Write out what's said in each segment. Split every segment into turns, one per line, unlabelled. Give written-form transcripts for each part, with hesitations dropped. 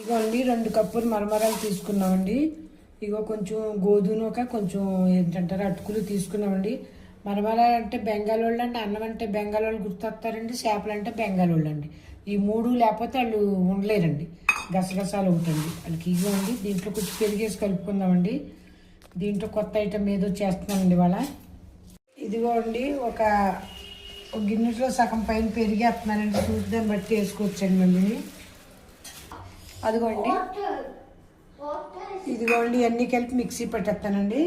ఇగోండి 2 కప్పులు మరమరాలు తీసుకున్నామండి. ఇగో కొంచెం గోధుమ కొంచెం ఏంటంటారు అటుకులు తీసుకున్నామండి. మరమరాలు అంటే బెంగాల్ వాళ్ళు అండి, అన్నం అంటే బెంగాల్ వాళ్ళు గుర్తొస్తారండి, చేపలు అంటే బెంగాల్ వాళ్ళు అండి. ఈ 3 లేకపోతే వాళ్ళు ఉండలేరండి, గసగసాలు ఉంటుంది వాళ్ళకి. ఇగోండి దీంట్లో కొంచెం పెరిగేసి కలుపుకుందామండి. దీంట్లో కొత్త ఐటమ్ ఏదో చేస్తున్నామండి ఇవాళ. ఇదిగోండి ఒక గిన్నెలో సగం పైన పెరిగేస్తున్నానండి, చూద్దాన్ని బట్టి వేసుకోవచ్చండి మమ్మీని. అదిగోండి ఇదిగోండి అన్నీ కలిపి మిక్సీ పెట్టేస్తానండి.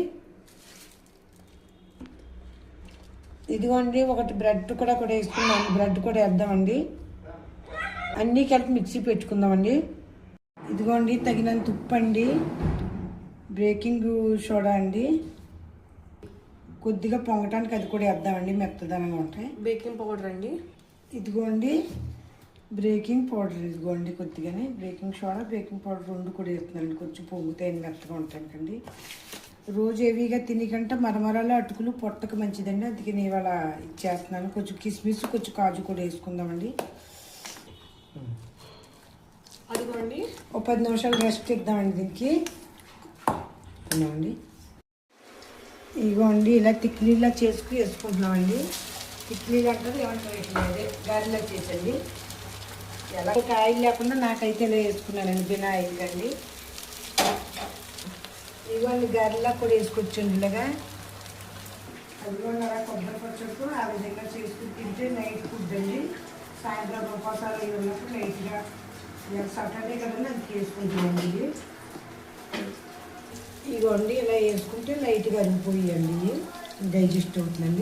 ఇదిగోండి ఒకటి బ్రెడ్ కూడా వేసుకుందాం, బ్రెడ్ కూడా వేద్దామండి. అన్నీ కలిపి మిక్సీ పెట్టుకుందామండి. ఇదిగోండి తగినంత ఉప్పు అండి, బేకింగ్ సోడా అండి, కొద్దిగా పొంగటానికి అది కూడా వేద్దామండి, మెత్తదనంగా ఉంటాయి.
బేకింగ్ పౌడర్ అండి.
ఇదిగోండి బేకింగ్ పౌడర్, ఇదిగోండి కొద్దిగానే బేకింగ్ సోడా బేకింగ్ పౌడర్ 2 కూడా వేస్తున్నానండి, కొంచెం పొంగుతాయి మెత్తగా ఉంటానికండి. రోజు హెవీగా తినకంటే మరమరాలు అటుకులు పొట్టకు మంచిదండి, అందుకే నేను ఇవాళ ఇచ్చేస్తున్నాను. కొంచెం కిస్మిస్ కొంచెం కాజు కూడా వేసుకుందామండి.
అదిగోండి
ఒక 10 నిమిషాలు రెస్ట్ ఇద్దామండి దీనికి. ఇదిగోండి ఇలా తిక్లీలా చేసుకుని వేసుకుంటున్నామండి. తిక్లీలు అంటారు ఏమంటారు, అదే గారెలా చేసండి. ఎలా ఆయిల్ లేకుండా నాకైతే ఇలా వేసుకున్నానండి, బినా ఆయిల్ అండి. ఇదిగోండి గారెలా కూడా వేసుకొచ్చండి ఇలాగా. అదిగోండి అలా కొబ్బరి పచ్చడితో ఆ విధంగా చేసుకుని తింటే నైట్ ఫుడ్ అండి. సాయంత్రం ఉపవాసాలు అవి ఉన్నప్పుడు నైట్గా సాటర్డే కదండి అది చేసుకుంటామండి. ఇదిగోండి ఇలా వేసుకుంటే లైట్గా అరిగిపోయాయండి, డైజెస్ట్ అవుతుందండి.